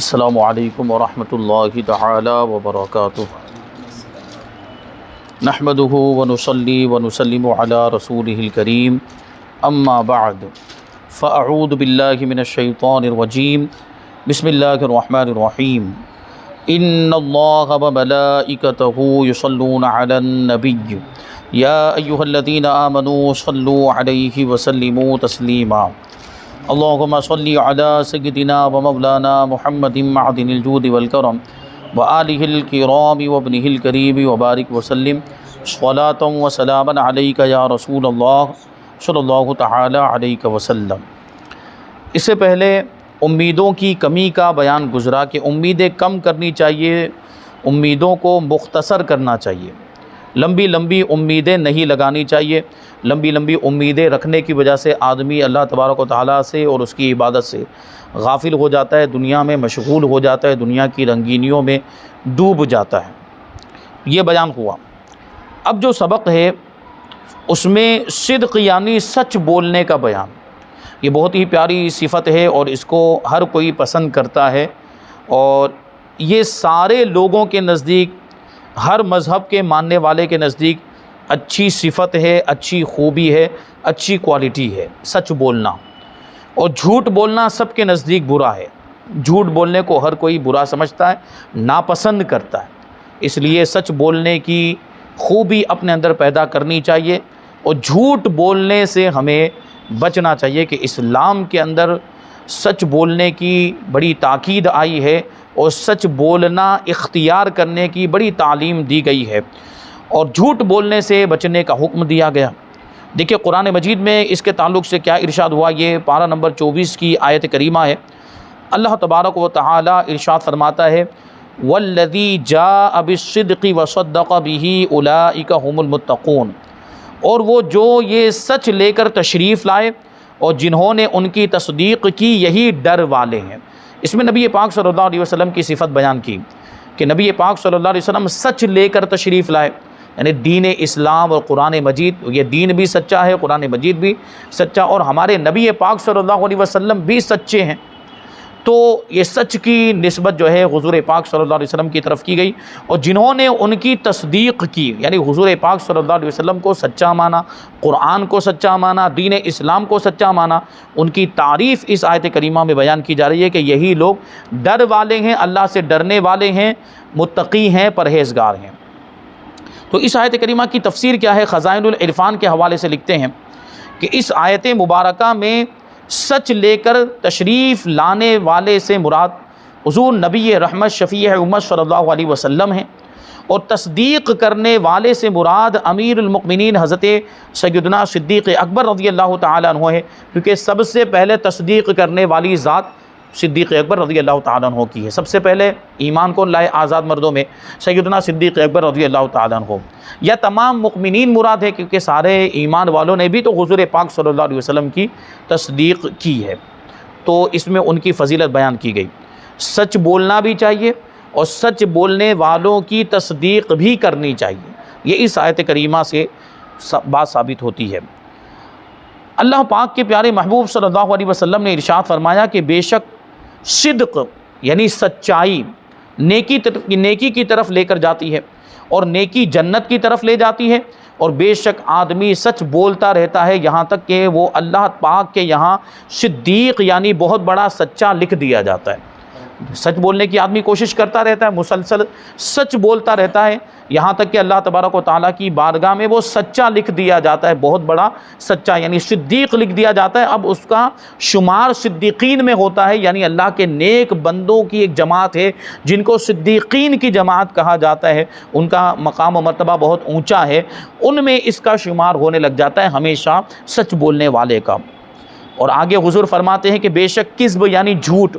السلام علیکم ورحمۃ اللہ تعالی وبرکاتہ۔ نحمده ونصلی ونسلم علی رسولہ الکریم، اما بعد فاعوذ باللہ من الشیطان الرجیم، بسم اللہ الرحمن الرحیم۔ ان اللہ وملائکتہ یصلون علی النبی یا ایہا الذین آمنوا صلوا علیہ وسلموا تسلیما۔ اللہم صلی علی سیدنا و مولانا محمد معدن الجود والکرم وآلہ الکرام وابنہ الکریم وبارک وسلم صلاۃ و سلاما علیک یا رسول اللہ صلی اللہ تعالی علیہ وسلم۔ اس سے پہلے امیدوں کی کمی کا بیان گزرا کہ امیدیں کم کرنی چاہیے، امیدوں کو مختصر کرنا چاہیے، لمبی لمبی امیدیں نہیں لگانی چاہیے۔ لمبی لمبی امیدیں رکھنے کی وجہ سے آدمی اللہ تبارک و تعالیٰ سے اور اس کی عبادت سے غافل ہو جاتا ہے، دنیا میں مشغول ہو جاتا ہے، دنیا کی رنگینیوں میں ڈوب جاتا ہے۔ یہ بیان ہوا۔ اب جو سبق ہے اس میں صدق یعنی سچ بولنے کا بیان، یہ بہت ہی پیاری صفت ہے اور اس کو ہر کوئی پسند کرتا ہے، اور یہ سارے لوگوں کے نزدیک، ہر مذہب کے ماننے والے کے نزدیک اچھی صفت ہے، اچھی خوبی ہے، اچھی کوالٹی ہے سچ بولنا۔ اور جھوٹ بولنا سب کے نزدیک برا ہے، جھوٹ بولنے کو ہر کوئی برا سمجھتا ہے، ناپسند کرتا ہے۔ اس لیے سچ بولنے کی خوبی اپنے اندر پیدا کرنی چاہیے، اور جھوٹ بولنے سے ہمیں بچنا چاہیے کہ اسلام کے اندر سچ بولنے کی بڑی تاکید آئی ہے، اور سچ بولنا اختیار کرنے کی بڑی تعلیم دی گئی ہے، اور جھوٹ بولنے سے بچنے کا حکم دیا گیا۔ دیکھیں قرآن مجید میں اس کے تعلق سے کیا ارشاد ہوا، یہ پارہ نمبر 24 کی آیت کریمہ ہے۔ اللہ تبارک و تعالی ارشاد فرماتا ہے، وَالَّذِي جَاءَ بِالصِّدْقِ وَصَدَّقَ بِهِ أُولَٰئِكَ هُمُ الْمُتَّقُونَ، اور وہ جو یہ سچ لے کر تشریف لائے اور جنہوں نے ان کی تصدیق کی، یہی ڈر والے ہیں۔ اس میں نبی پاک صلی اللہ علیہ وسلم کی صفت بیان کی کہ نبی پاک صلی اللہ علیہ وسلم سچ لے کر تشریف لائے، یعنی دین اسلام اور قرآن مجید، یہ دین بھی سچا ہے، قرآن مجید بھی سچا، اور ہمارے نبی پاک صلی اللہ علیہ وسلم بھی سچے ہیں۔ تو یہ سچ کی نسبت جو ہے حضور پاک صلی اللہ علیہ وسلم کی طرف کی گئی، اور جنہوں نے ان کی تصدیق کی، یعنی حضور پاک صلی اللہ علیہ وسلم کو سچا مانا، قرآن کو سچا مانا، دین اسلام کو سچا مانا، ان کی تعریف اس آیت کریمہ میں بیان کی جا رہی ہے کہ یہی لوگ ڈر والے ہیں، اللہ سے ڈرنے والے ہیں، متقی ہیں، پرہیزگار ہیں۔ تو اس آیت کریمہ کی تفسیر کیا ہے؟ خزائن العرفان کے حوالے سے لکھتے ہیں کہ اس آیت مبارکہ میں سچ لے کر تشریف لانے والے سے مراد حضور نبی رحمت شفیع امت صلی اللہ علیہ وسلم ہیں، اور تصدیق کرنے والے سے مراد امیر المؤمنین حضرت سیدنا صدیق اکبر رضی اللہ تعالیٰ عنہ ہے، کیونکہ سب سے پہلے تصدیق کرنے والی ذات صدیق اکبر رضی اللہ تعالیٰ عنہ کی ہے۔ سب سے پہلے ایمان کو لائے آزاد مردوں میں سیدنا صدیق اکبر رضی اللہ تعالیٰ عنہ، یا تمام مؤمنین مراد ہے، کیونکہ سارے ایمان والوں نے بھی تو حضور پاک صلی اللہ علیہ وسلم کی تصدیق کی ہے، تو اس میں ان کی فضیلت بیان کی گئی۔ سچ بولنا بھی چاہیے، اور سچ بولنے والوں کی تصدیق بھی کرنی چاہیے، یہ اس آیت کریمہ سے بات ثابت ہوتی ہے۔ اللہ پاک کے پیارے محبوب صلی اللہ علیہ وسلم نے ارشاد فرمایا کہ بے شک صدق یعنی سچائی نیکی کی طرف لے کر جاتی ہے، اور نیکی جنت کی طرف لے جاتی ہے، اور بے شک آدمی سچ بولتا رہتا ہے یہاں تک کہ وہ اللہ پاک کے یہاں صدیق یعنی بہت بڑا سچا لکھ دیا جاتا ہے۔ سچ بولنے کی آدمی کوشش کرتا رہتا ہے، مسلسل سچ بولتا رہتا ہے، یہاں تک کہ اللہ تبارک و تعالیٰ کی بارگاہ میں وہ سچا لکھ دیا جاتا ہے، بہت بڑا سچا یعنی صدیق لکھ دیا جاتا ہے۔ اب اس کا شمار صدیقین میں ہوتا ہے، یعنی اللہ کے نیک بندوں کی ایک جماعت ہے جن کو صدیقین کی جماعت کہا جاتا ہے، ان کا مقام و مرتبہ بہت اونچا ہے، ان میں اس کا شمار ہونے لگ جاتا ہے ہمیشہ سچ بولنے والے کا۔ اور آگے حضور فرماتے ہیں کہ بے شک کذب یعنی جھوٹ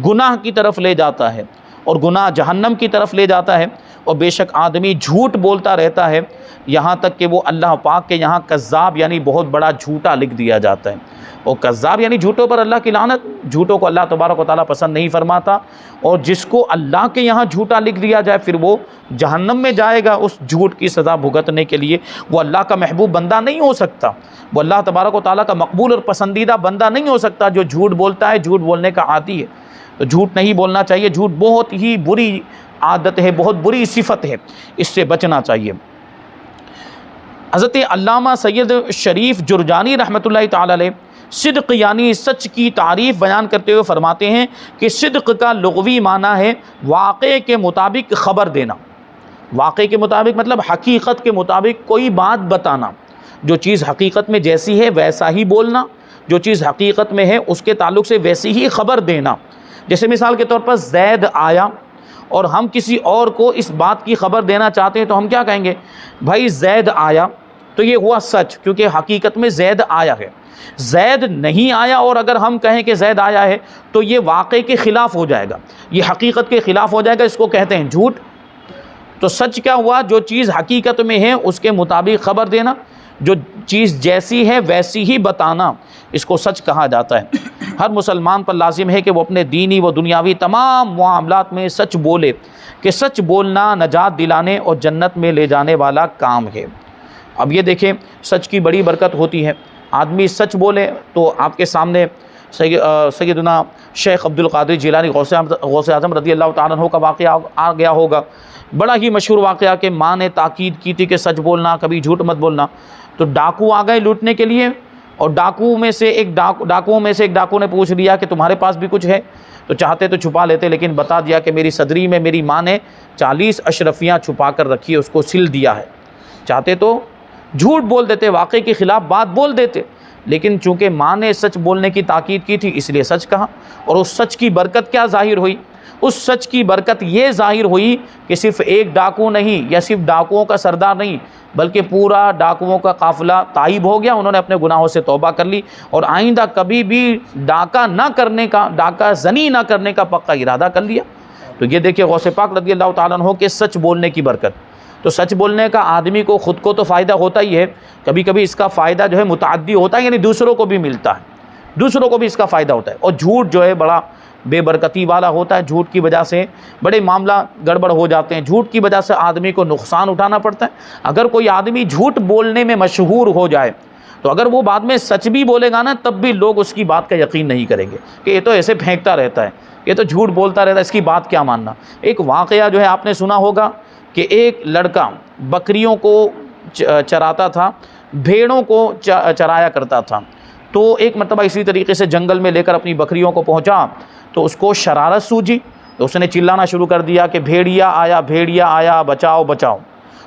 گناہ کی طرف لے جاتا ہے، اور گناہ جہنم کی طرف لے جاتا ہے، اور بے شک آدمی جھوٹ بولتا رہتا ہے یہاں تک کہ وہ اللہ پاک کے یہاں کذاب یعنی بہت بڑا جھوٹا لکھ دیا جاتا ہے۔ اور کذاب یعنی جھوٹوں پر اللہ کی لعنت، جھوٹوں کو اللہ تبارک و تعالیٰ پسند نہیں فرماتا، اور جس کو اللہ کے یہاں جھوٹا لکھ دیا جائے پھر وہ جہنم میں جائے گا اس جھوٹ کی سزا بھگتنے کے لیے۔ وہ اللہ کا محبوب بندہ نہیں ہو سکتا، وہ اللہ تبارک و تعالیٰ کا مقبول اور پسندیدہ بندہ نہیں ہو سکتا جو جھوٹ بولتا ہے، جھوٹ بولنے کا عادی ہے۔ تو جھوٹ نہیں بولنا چاہیے. جھوٹ بہت ہی بری عادت ہے, بہت بری صفت ہے, اس سے بچنا چاہیے. حضرت علامہ سید شریف جرجانی رحمۃ اللہ تعالی علیہ صدق یعنی سچ کی تعریف بیان کرتے ہوئے فرماتے ہیں کہ صدق کا لغوی معنی ہے واقعے کے مطابق خبر دینا. واقعے کے مطابق مطلب حقیقت کے مطابق کوئی بات بتانا, جو چیز حقیقت میں جیسی ہے ویسا ہی بولنا, جو چیز حقیقت میں ہے اس کے تعلق سے ویسی ہی خبر دینا. جیسے مثال کے طور پر زید آیا اور ہم کسی اور کو اس بات کی خبر دینا چاہتے ہیں تو ہم کیا کہیں گے, بھائی زید آیا, تو یہ ہوا سچ کیونکہ حقیقت میں زید آیا ہے. زید نہیں آیا اور اگر ہم کہیں کہ زید آیا ہے تو یہ واقعے کے خلاف ہو جائے گا, یہ حقیقت کے خلاف ہو جائے گا, اس کو کہتے ہیں جھوٹ. تو سچ کیا ہوا, جو چیز حقیقت میں ہے اس کے مطابق خبر دینا, جو چیز جیسی ہے ویسی ہی بتانا, اس کو سچ کہا جاتا ہے. ہر مسلمان پر لازم ہے کہ وہ اپنے دینی و دنیاوی تمام معاملات میں سچ بولے, کہ سچ بولنا نجات دلانے اور جنت میں لے جانے والا کام ہے. اب یہ دیکھیں سچ کی بڑی برکت ہوتی ہے. آدمی سچ بولے تو آپ کے سامنے سیدنا شیخ عبد القادر جیلانی غوث اعظم رضی اللہ تعالیٰ عنہ کا واقعہ آ گیا ہوگا. بڑا ہی مشہور واقعہ کہ ماں نے تاکید کی تھی کہ سچ بولنا, کبھی جھوٹ مت بولنا. تو ڈاکو آ گئے لوٹنے کے لیے, اور ڈاکوؤں میں سے ایک ڈاکو نے پوچھ لیا کہ تمہارے پاس بھی کچھ ہے, تو چاہتے تو چھپا لیتے, لیکن بتا دیا کہ میری صدری میں میری ماں نے 40 اشرفیاں چھپا کر رکھی ہے, اس کو سل دیا ہے. چاہتے تو جھوٹ بول دیتے, واقعے کے خلاف بات بول دیتے, لیکن چونکہ ماں نے سچ بولنے کی تاکید کی تھی اس لیے سچ کہا. اور اس سچ کی برکت کیا ظاہر ہوئی, اس سچ کی برکت یہ ظاہر ہوئی کہ صرف ایک ڈاکو نہیں, یا صرف ڈاکوؤں کا سردار نہیں, بلکہ پورا ڈاکوؤں کا قافلہ تائب ہو گیا. انہوں نے اپنے گناہوں سے توبہ کر لی اور آئندہ کبھی بھی ڈاکہ زنی نہ کرنے کا پکا ارادہ کر لیا. تو یہ دیکھیں غوث پاک رضی اللہ تعالیٰ عنہ کے سچ بولنے کی برکت. تو سچ بولنے کا آدمی کو خود کو تو فائدہ ہوتا ہی ہے, کبھی کبھی اس کا فائدہ جو ہے متعدی ہوتا ہے, یعنی دوسروں کو بھی ملتا ہے, دوسروں کو بھی اس کا فائدہ ہوتا ہے. اور جھوٹ جو ہے بڑا بے برکتی والا ہوتا ہے, جھوٹ کی وجہ سے بڑے معاملہ گڑبڑ ہو جاتے ہیں, جھوٹ کی وجہ سے آدمی کو نقصان اٹھانا پڑتا ہے. اگر کوئی آدمی جھوٹ بولنے میں مشہور ہو جائے تو اگر وہ بعد میں سچ بھی بولے گا نا, تب بھی لوگ اس کی بات کا یقین نہیں کریں گے کہ یہ تو ایسے پھینکتا رہتا ہے, یہ تو جھوٹ بولتا رہتا ہے, اس کی بات کیا ماننا. ایک واقعہ جو ہے آپ نے سنا ہوگا کہ ایک لڑکا بکریوں کو چراتا تھا, بھیڑوں کو چرایا کرتا تھا. تو ایک مرتبہ اسی طریقے سے جنگل میں لے کر اپنی بکریوں کو پہنچا تو اس کو شرارت سوجی, تو اس نے چلانا شروع کر دیا کہ بھیڑیا آیا, بچاؤ بچاؤ.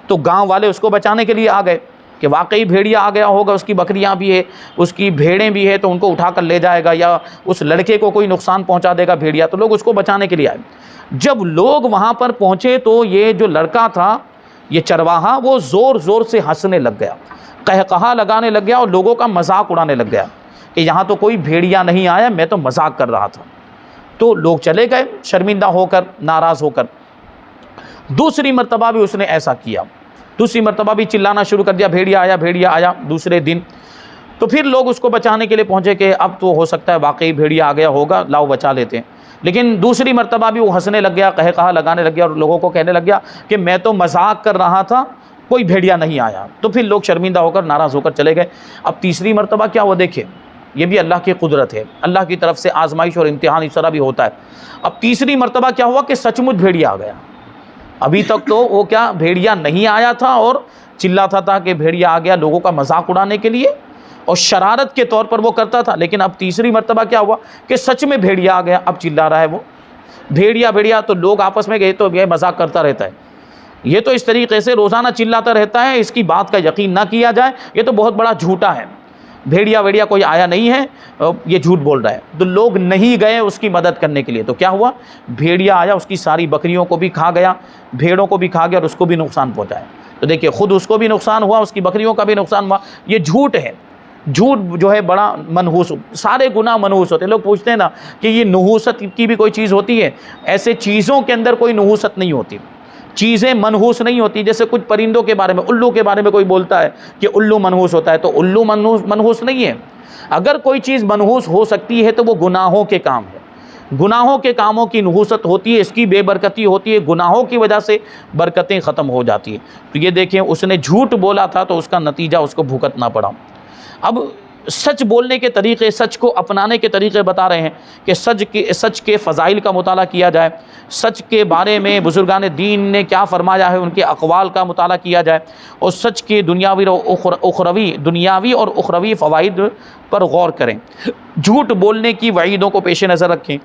تو گاؤں والے اس کو بچانے کے لیے آ گئے کہ واقعی بھیڑیا آ گیا ہوگا, اس کی بکریاں بھی ہے, اس کی بھیڑیں بھی ہے, تو ان کو اٹھا کر لے جائے گا یا اس لڑکے کو کوئی نقصان پہنچا دے گا بھیڑیا. تو لوگ اس کو بچانے کے لیے آئے. جب لوگ وہاں پر پہنچے تو یہ جو لڑکا تھا, یہ چرواہا, وہ زور زور سے ہنسنے لگ گیا, قہقہا لگانے لگ گیا اور لوگوں کا مذاق اڑانے لگ گیا کہ یہاں تو کوئی بھیڑیا نہیں آیا, میں تو مذاق کر رہا تھا. تو لوگ چلے گئے شرمندہ ہو کر, ناراض ہو کر. دوسری مرتبہ بھی اس نے ایسا کیا, دوسری مرتبہ بھی چلانا شروع کر دیا, بھیڑیا آیا. دوسرے دن تو پھر لوگ اس کو بچانے کے لیے پہنچے کہ اب تو ہو سکتا ہے واقعی بھیڑیا آ گیا ہوگا, لاؤ بچا لیتے ہیں. لیکن دوسری مرتبہ بھی وہ ہنسنے لگ گیا, قہقہا لگانے لگ گیا اور لوگوں کو کہنے لگ گیا کہ میں تو مذاق کر رہا تھا, کوئی بھیڑیا نہیں آیا. تو پھر لوگ شرمندہ ہو کر, ناراض ہو کر چلے گئے. اب تیسری مرتبہ کیا ہوا دیکھیں, یہ بھی اللہ کی قدرت ہے, اللہ کی طرف سے آزمائش اور امتحان اس طرح بھی ہوتا ہے. اب تیسری مرتبہ کیا ہوا کہ سچ مچ بھیڑیا آ گیا. ابھی تک تو وہ کیا بھیڑیا نہیں آیا تھا اور چلاتا تھا کہ بھیڑیا آ گیا لوگوں کا مذاق اڑانے کے لیے اور شرارت کے طور پر وہ کرتا تھا. لیکن اب تیسری مرتبہ کیا ہوا کہ سچ میں بھیڑیا آ گیا. اب چلا رہا ہے وہ بھیڑیا, تو لوگ آپس میں گئے تو یہ مذاق کرتا رہتا ہے, یہ تو اس طریقے سے روزانہ چلاتا رہتا ہے, اس کی بات کا یقین نہ کیا جائے, یہ تو بہت بڑا جھوٹا ہے, بھیڑیا کوئی آیا نہیں ہے, یہ جھوٹ بول رہا ہے. تو لوگ نہیں گئے اس کی مدد کرنے کے لیے. تو کیا ہوا, بھیڑیا آیا, اس کی ساری بکریوں کو بھی کھا گیا, بھیڑوں کو بھی کھا گیا اور اس کو بھی نقصان پہنچایا. تو دیکھیے خود اس کو بھی نقصان ہوا, اس کی بکریوں کا بھی نقصان ہوا. یہ جھوٹ ہے. جھوٹ جو ہے بڑا منحوس, سارے گناہ منحوس ہوتے ہیں. لوگ پوچھتے ہیں نا کہ یہ نحوست کی بھی کوئی چیز ہوتی ہے, ایسے چیزوں کے اندر کوئی نحوست نہیں ہوتی, چیزیں منحوس نہیں ہوتی. جیسے کچھ پرندوں کے بارے میں, الو کے بارے میں کوئی بولتا ہے کہ الو منحوس ہوتا ہے, تو الو منحوس نہیں ہے. اگر کوئی چیز منحوس ہو سکتی ہے تو وہ گناہوں کے کام ہے, گناہوں کے کاموں کی نحوست ہوتی ہے, اس کی بے برکتی ہوتی ہے, گناہوں کی وجہ سے برکتیں ختم ہو جاتی ہیں. تو یہ دیکھیں اس نے جھوٹ بولا تھا تو اس کا نتیجہ اس کو بھگتنا پڑا. اب سچ بولنے کے طریقے، سچ کو اپنانے کے طریقے بتا رہے ہیں کہ سچ کے فضائل کا مطالعہ کیا جائے، سچ کے بارے میں بزرگان دین نے کیا فرمایا ہے ان کے اقوال کا مطالعہ کیا جائے، اور سچ کے دنیاوی اور اخروی فوائد پر غور کریں۔ جھوٹ بولنے کی وعیدوں کو پیش نظر رکھیں،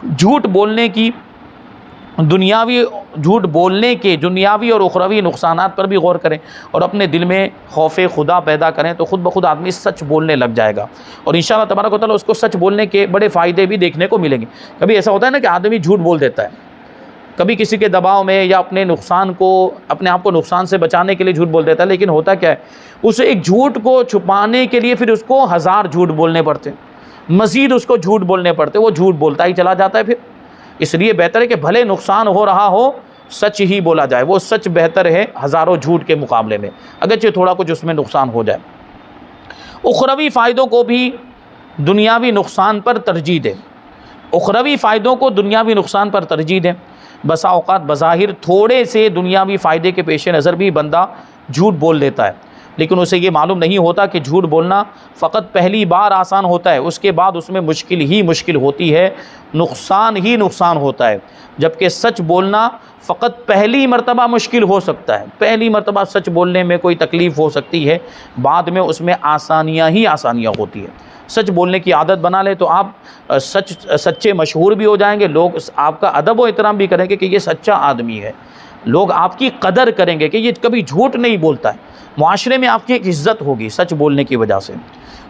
جھوٹ بولنے کے دنیاوی اور اخروی نقصانات پر بھی غور کریں، اور اپنے دل میں خوف خدا پیدا کریں تو خود بخود آدمی سچ بولنے لگ جائے گا، اور انشاءاللہ تبارک و تعالیٰ اس کو سچ بولنے کے بڑے فائدے بھی دیکھنے کو ملیں گے۔ کبھی ایسا ہوتا ہے نا کہ آدمی جھوٹ بول دیتا ہے، کبھی کسی کے دباؤ میں یا اپنے آپ کو نقصان سے بچانے کے لیے جھوٹ بول دیتا ہے، لیکن ہوتا کیا ہے، اسے ایک جھوٹ کو چھپانے کے لیے پھر اس کو 1000 جھوٹ بولنے پڑتے ہیں، مزید اس کو جھوٹ بولنے پڑتے ہیں، وہ جھوٹ بولتا ہی چلا جاتا ہے۔ پھر اس لیے بہتر ہے کہ بھلے نقصان ہو رہا ہو سچ ہی بولا جائے، وہ سچ بہتر ہے ہزاروں جھوٹ کے مقابلے میں، اگرچہ تھوڑا کچھ اس میں نقصان ہو جائے۔ اخروی فائدوں کو بھی دنیاوی نقصان پر ترجیح دیں، اخروی فائدوں کو دنیاوی نقصان پر ترجیح دیں۔ بسا اوقات بظاہر تھوڑے سے دنیاوی فائدے کے پیش نظر بھی بندہ جھوٹ بول دیتا ہے، لیکن اسے یہ معلوم نہیں ہوتا کہ جھوٹ بولنا فقط پہلی بار آسان ہوتا ہے، اس کے بعد اس میں مشکل ہی مشکل ہوتی ہے، نقصان ہی نقصان ہوتا ہے، جبکہ سچ بولنا فقط پہلی مرتبہ مشکل ہو سکتا ہے، پہلی مرتبہ سچ بولنے میں کوئی تکلیف ہو سکتی ہے، بعد میں اس میں آسانیاں ہی آسانیاں ہوتی ہیں۔ سچ بولنے کی عادت بنا لیں تو آپ سچے مشہور بھی ہو جائیں گے، لوگ آپ کا ادب و احترام بھی کریں گے کہ یہ سچا آدمی ہے، لوگ آپ کی قدر کریں گے کہ یہ کبھی جھوٹ نہیں بولتا ہے، معاشرے میں آپ کی ایک عزت ہوگی سچ بولنے کی وجہ سے۔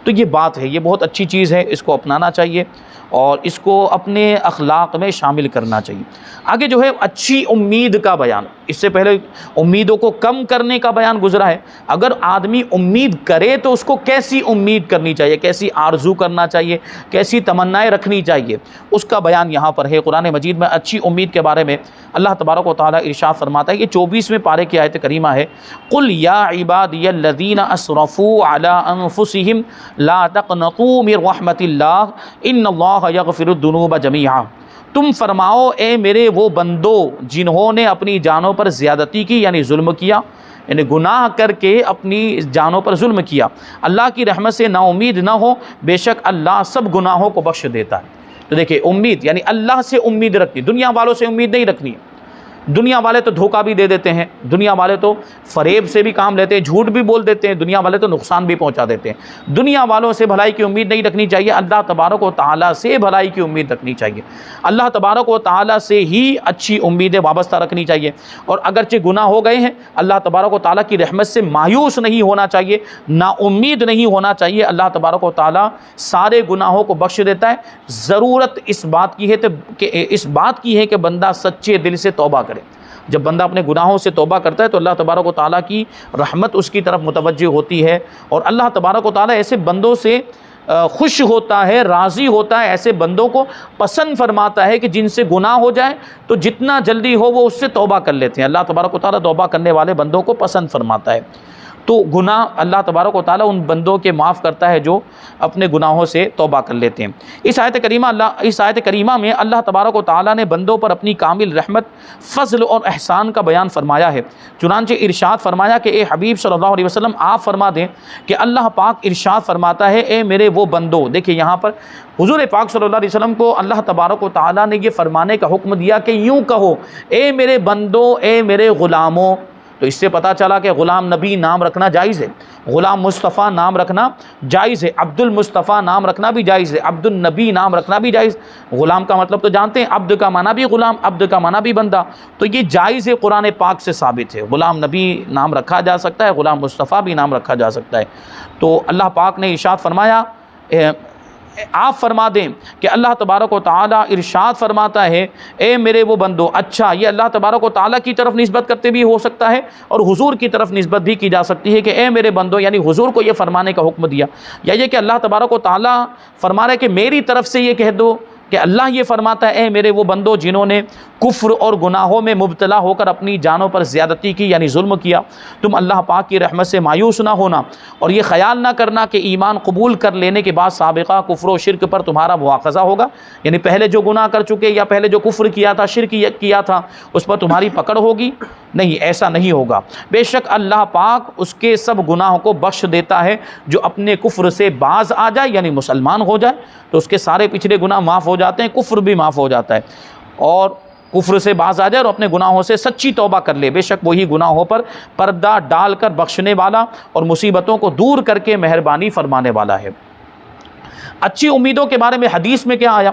تو یہ بات ہے، یہ بہت اچھی چیز ہے، اس کو اپنانا چاہیے اور اس کو اپنے اخلاق میں شامل کرنا چاہیے۔ آگے جو ہے اچھی امید کا بیان، اس سے پہلے امیدوں کو کم کرنے کا بیان گزرا ہے۔ اگر آدمی امید کرے تو اس کو کیسی امید کرنی چاہیے، کیسی آرزو کرنا چاہیے، کیسی تمنائیں رکھنی چاہیے، اس کا بیان یہاں پر ہے۔ قرآن مجید میں اچھی امید کے بارے میں اللہ تبارک و تعالیٰ ارشاد فرماتا ہے، یہ 24ویں پارے کی آیت کریمہ ہے، قل یا عبادی الذین اسرفوا علی انفسہم لا تقنطوا من رحمت اللہ ان اللہ یغفر الذنوب جمیعا۔ تم فرماؤ اے میرے وہ بندو جنہوں نے اپنی جانوں پر زیادتی کی، یعنی ظلم کیا، یعنی گناہ کر کے اپنی جانوں پر ظلم کیا، اللہ کی رحمت سے نا امید نہ ہو، بے شک اللہ سب گناہوں کو بخش دیتا ہے۔ تو دیکھیں امید یعنی اللہ سے امید رکھنی، دنیا والوں سے امید نہیں رکھنی ہے۔ دنیا والے تو دھوکہ بھی دے دیتے ہیں، دنیا والے تو فریب سے بھی کام لیتے ہیں، جھوٹ بھی بول دیتے ہیں، دنیا والے تو نقصان بھی پہنچا دیتے ہیں۔ دنیا والوں سے بھلائی کی امید نہیں رکھنی چاہیے، اللہ تبارک و تعالیٰ سے بھلائی کی امید رکھنی چاہیے، اللہ تبارک و تعالیٰ سے ہی اچھی امیدیں وابستہ رکھنی چاہیے، اور اگرچہ گناہ ہو گئے ہیں اللہ تبارک و تعالیٰ کی رحمت سے مایوس نہیں ہونا چاہیے، نا امید نہیں ہونا چاہیے، اللہ تبارک و تعالیٰ سارے گناہوں کو بخش دیتا ہے۔ ضرورت اس بات کی ہے کہ بندہ سچے دل سے توبہ کرے۔ جب بندہ اپنے گناہوں سے توبہ کرتا ہے تو اللہ تبارک و تعالیٰ کی رحمت اس کی طرف متوجہ ہوتی ہے، اور اللہ تبارک و تعالیٰ ایسے بندوں سے خوش ہوتا ہے، راضی ہوتا ہے، ایسے بندوں کو پسند فرماتا ہے کہ جن سے گناہ ہو جائے تو جتنا جلدی ہو وہ اس سے توبہ کر لیتے ہیں۔ اللہ تبارک و تعالیٰ توبہ کرنے والے بندوں کو پسند فرماتا ہے۔ تو گناہ اللہ تبارک و تعالیٰ ان بندوں کے معاف کرتا ہے جو اپنے گناہوں سے توبہ کر لیتے ہیں۔ اس آیت کریمہ میں اللہ تبارک و تعالیٰ نے بندوں پر اپنی کامل رحمت، فضل اور احسان کا بیان فرمایا ہے۔ چنانچہ ارشاد فرمایا کہ اے حبیب صلی اللہ علیہ وسلم آپ فرما دیں کہ اللہ پاک ارشاد فرماتا ہے، اے میرے وہ بندو۔ دیکھیں یہاں پر حضور پاک صلی اللہ علیہ وسلم کو اللہ تبارک و تعالیٰ نے یہ فرمانے کا حکم دیا کہ یوں کہو، اے میرے بندو، اے میرے غلاموں۔ تو اس سے پتہ چلا کہ غلام نبی نام رکھنا جائز ہے، غلام مصطفیٰ نام رکھنا جائز ہے، عبد المصطفیٰ نام رکھنا بھی جائز ہے، عبد النبی نام رکھنا بھی جائز۔ غلام کا مطلب تو جانتے ہیں، عبد کا معنی بھی غلام، عبد کا معنی بھی بندہ، تو یہ جائز ہے، قرآن پاک سے ثابت ہے۔ غلام نبی نام رکھا جا سکتا ہے، غلام مصطفیٰ بھی نام رکھا جا سکتا ہے۔ تو اللہ پاک نے ارشاد فرمایا، آپ فرما دیں کہ اللہ تبارک و تعالیٰ ارشاد فرماتا ہے، اے میرے وہ بندو۔ اچھا، یہ اللہ تبارک و تعالیٰ کی طرف نسبت کرتے بھی ہو سکتا ہے اور حضور کی طرف نسبت بھی کی جا سکتی ہے کہ اے میرے بندو، یعنی حضور کو یہ فرمانے کا حکم دیا، یا یہ کہ اللہ تبارک و تعالیٰ فرما رہا ہے کہ میری طرف سے یہ کہہ دو کہ اللہ یہ فرماتا ہے، اے میرے وہ بندو جنہوں نے کفر اور گناہوں میں مبتلا ہو کر اپنی جانوں پر زیادتی کی، یعنی ظلم کیا، تم اللہ پاک کی رحمت سے مایوس نہ ہونا، اور یہ خیال نہ کرنا کہ ایمان قبول کر لینے کے بعد سابقہ کفر و شرک پر تمہارا مواخذہ ہوگا، یعنی پہلے جو گناہ کر چکے یا پہلے جو کفر کیا تھا، شرک کیا تھا، اس پر تمہاری پکڑ ہوگی، نہیں، ایسا نہیں ہوگا۔ بے شک اللہ پاک اس کے سب گناہوں کو بخش دیتا ہے۔ جو اپنے کفر سے باز آ جائے یعنی مسلمان ہو جائے تو اس کے سارے پچھلے گناہ معاف ہو جاتے ہیں، کفر بھی معاف ہو جاتا ہے، اور کفر سے باز آ جائے اور اپنے گناہوں سے سچی توبہ کر لے، بے شک وہی گناہوں پر پردہ ڈال کر بخشنے والا اور مصیبتوں کو دور کر کے مہربانی فرمانے والا ہے۔ اچھی امیدوں کے بارے میں حدیث میں کیا آیا؟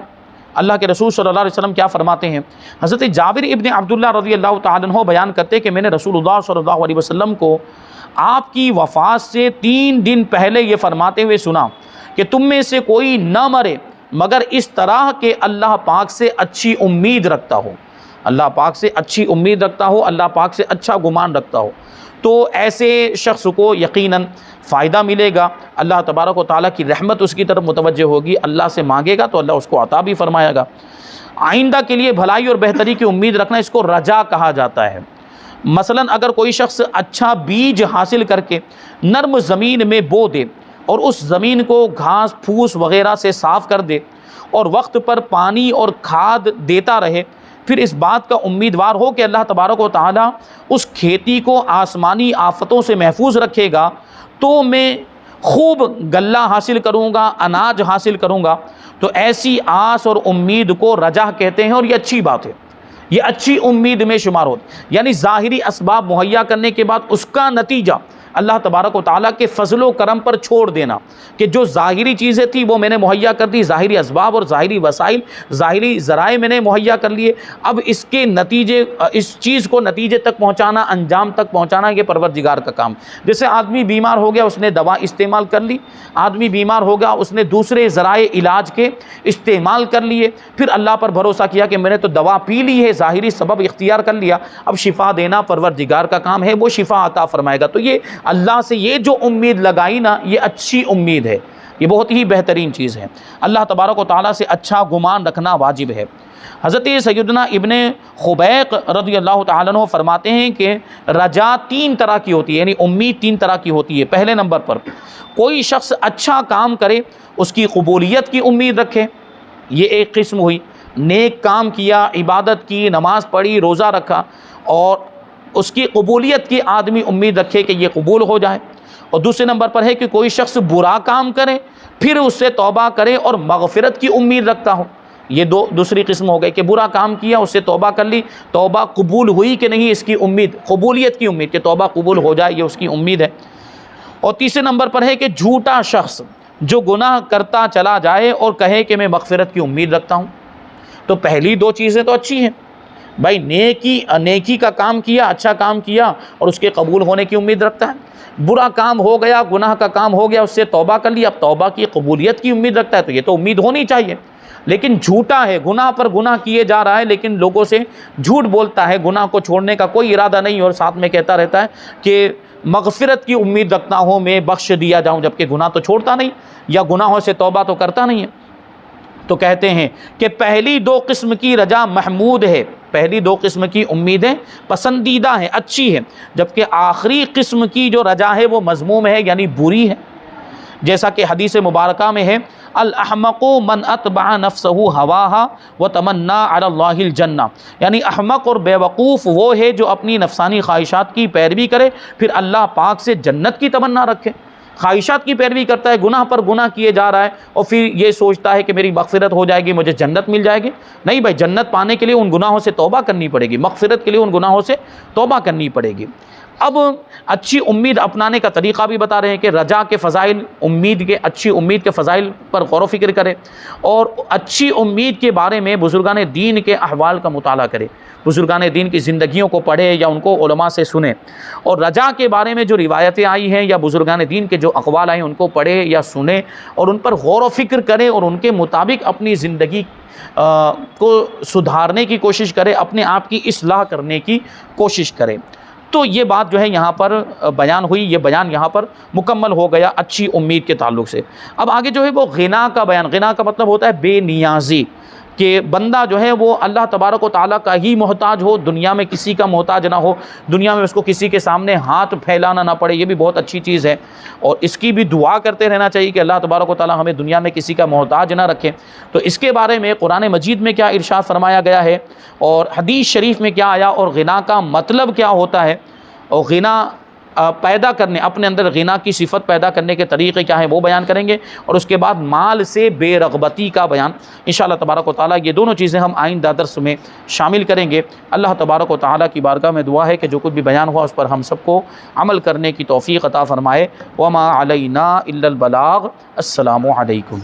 اللہ کے رسول صلی اللہ علیہ وسلم کیا فرماتے ہیں؟ حضرت جابر ابن عبداللہ رضی اللہ تعالیٰ عنہ بیان کرتے ہیں کہ میں نے رسول اللہ صلی اللہ علیہ وسلم کو آپ کی وفات سے 3 دن پہلے یہ فرماتے ہوئے سنا کہ تم میں سے کوئی نہ مرے مگر اس طرح کہ اللہ پاک سے اچھی امید رکھتا ہو، اللہ پاک سے اچھی امید رکھتا ہو، اللہ پاک سے اچھا گمان رکھتا ہو، تو ایسے شخص کو یقیناً فائدہ ملے گا، اللہ تبارک و تعالیٰ کی رحمت اس کی طرف متوجہ ہوگی، اللہ سے مانگے گا تو اللہ اس کو عطا بھی فرمائے گا۔ آئندہ کے لیے بھلائی اور بہتری کی امید رکھنا، اس کو رجا کہا جاتا ہے۔ مثلا اگر کوئی شخص اچھا بیج حاصل کر کے نرم زمین میں بو دے اور اس زمین کو گھاس پھوس وغیرہ سے صاف کر دے اور وقت پر پانی اور کھاد دیتا رہے، پھر اس بات کا امیدوار ہو کہ اللہ تبارک و تعالیٰ اس کھیتی کو آسمانی آفتوں سے محفوظ رکھے گا تو میں خوب غلہ حاصل کروں گا، اناج حاصل کروں گا، تو ایسی آس اور امید کو رجا کہتے ہیں، اور یہ اچھی بات ہے، یہ اچھی امید میں شمار ہوتا، یعنی ظاہری اسباب مہیا کرنے کے بعد اس کا نتیجہ اللہ تبارک و تعالیٰ کے فضل و کرم پر چھوڑ دینا کہ جو ظاہری چیزیں تھیں وہ میں نے مہیا کر دی، ظاہری اسباب اور ظاہری وسائل، ظاہری ذرائع میں نے مہیا کر لیے، اب اس کے نتیجے، اس چیز کو نتیجے تک پہنچانا، انجام تک پہنچانا یہ پروردگار کا کام۔ جیسے آدمی بیمار ہو گیا، اس نے دوا استعمال کر لی، آدمی بیمار ہو گیا، اس نے دوسرے ذرائع علاج کے استعمال کر لیے، پھر اللہ پر بھروسہ کیا کہ میں نے تو دوا پی لی ہے، ظاہری سبب اختیار کر لیا، اب شفا دینا پروردگار کا کام ہے، وہ شفا عطا فرمائے گا۔ تو یہ اللہ سے یہ جو امید لگائی نا، یہ اچھی امید ہے، یہ بہت ہی بہترین چیز ہے۔ اللہ تبارک و تعالیٰ سے اچھا گمان رکھنا واجب ہے۔ حضرت سیدنا ابن خبیق رضی اللہ تعالیٰ عنہ فرماتے ہیں کہ رجا 3 طرح کی ہوتی ہے، یعنی امید 3 طرح کی ہوتی ہے۔ پہلے نمبر پر کوئی شخص اچھا کام کرے، اس کی قبولیت کی امید رکھے، یہ ایک قسم ہوئی، نیک کام کیا، عبادت کی، نماز پڑھی، روزہ رکھا اور اس کی قبولیت کی آدمی امید رکھے کہ یہ قبول ہو جائے۔ اور دوسرے نمبر پر ہے کہ کوئی شخص برا کام کرے، پھر اس سے توبہ کرے اور مغفرت کی امید رکھتا ہو، یہ دوسری قسم ہو گئی کہ برا کام کیا، اس سے توبہ کر لی، توبہ قبول ہوئی کہ نہیں اس کی امید، قبولیت کی امید کہ توبہ قبول ہو جائے، یہ اس کی امید ہے۔ اور تیسرے نمبر پر ہے کہ جھوٹا شخص جو گناہ کرتا چلا جائے اور کہے کہ میں مغفرت کی امید رکھتا ہوں۔ تو پہلی 2 چیزیں تو اچھی ہیں بھائی، نیکی کا کام کیا، اچھا کام کیا اور اس کے قبول ہونے کی امید رکھتا ہے، برا کام ہو گیا، گناہ کا کام ہو گیا، اس سے توبہ کر لی، اب توبہ کی قبولیت کی امید رکھتا ہے، تو یہ تو امید ہونی چاہیے۔ لیکن جھوٹا ہے، گناہ پر گناہ کیے جا رہا ہے لیکن لوگوں سے جھوٹ بولتا ہے، گناہ کو چھوڑنے کا کوئی ارادہ نہیں اور ساتھ میں کہتا رہتا ہے کہ مغفرت کی امید رکھتا ہوں، میں بخش دیا جاؤں، جبکہ گناہ تو چھوڑتا نہیں یا گناہوں سے توبہ تو کرتا نہیں ہے۔ تو کہتے ہیں کہ پہلی 2 قسم کی رجا محمود ہے، پہلی 2 قسم کی امیدیں پسندیدہ ہیں، اچھی ہیں، جبکہ آخری قسم کی جو رجا ہے وہ مذموم ہے، یعنی بری ہے۔ جیسا کہ حدیث مبارکہ میں ہے، الاحمق من اتبع نفسہ ہواہا وتمنا علی اللہ الجنہ، یعنی احمق اور بیوقوف وہ ہے جو اپنی نفسانی خواہشات کی پیروی کرے پھر اللہ پاک سے جنت کی تمنا رکھے۔ خواہشات کی پیروی کرتا ہے، گناہ پر گناہ کیے جا رہا ہے اور پھر یہ سوچتا ہے کہ میری مغفرت ہو جائے گی، مجھے جنت مل جائے گی۔ نہیں بھائی، جنت پانے کے لیے ان گناہوں سے توبہ کرنی پڑے گی، مغفرت کے لیے ان گناہوں سے توبہ کرنی پڑے گی۔ اب اچھی امید اپنانے کا طریقہ بھی بتا رہے ہیں کہ رجا کے فضائل، اچھی امید کے فضائل پر غور و فکر کرے اور اچھی امید کے بارے میں بزرگان دین کے احوال کا مطالعہ کرے، بزرگان دین کی زندگیوں کو پڑھے یا ان کو علماء سے سنے، اور رجا کے بارے میں جو روایتیں آئی ہیں یا بزرگان دین کے جو اقوال آئے ہیں ان کو پڑھے یا سنے اور ان پر غور و فکر کرے اور ان کے مطابق اپنی زندگی کو سدھارنے کی کوشش کرے، اپنے آپ کی اصلاح کرنے کی کوشش کرے۔ تو یہ بات جو ہے یہاں پر بیان ہوئی، یہ بیان یہاں پر مکمل ہو گیا اچھی امید کے تعلق سے۔ اب آگے جو ہے وہ غنا کا بیان، غنا کا مطلب ہوتا ہے بے نیازی، کہ بندہ جو ہے وہ اللہ تبارک و تعالیٰ کا ہی محتاج ہو، دنیا میں کسی کا محتاج نہ ہو، دنیا میں اس کو کسی کے سامنے ہاتھ پھیلانا نہ پڑے، یہ بھی بہت اچھی چیز ہے، اور اس کی بھی دعا کرتے رہنا چاہیے کہ اللہ تبارک و تعالیٰ ہمیں دنیا میں کسی کا محتاج نہ رکھے۔ تو اس کے بارے میں قرآن مجید میں کیا ارشاد فرمایا گیا ہے اور حدیث شریف میں کیا آیا، اور غنا کا مطلب کیا ہوتا ہے، اور غنا پیدا کرنے، اپنے اندر غنا کی صفت پیدا کرنے کے طریقے کیا ہیں وہ بیان کریں گے، اور اس کے بعد مال سے بے رغبتی کا بیان انشاءاللہ تبارک و تعالیٰ۔ یہ دونوں چیزیں ہم آئندہ درس میں شامل کریں گے۔ اللہ تبارک و تعالیٰ کی بارگاہ میں دعا ہے کہ جو کچھ بھی بیان ہوا اس پر ہم سب کو عمل کرنے کی توفیق عطا فرمائے۔ وما علینا الا البلاغ۔ السلام علیکم۔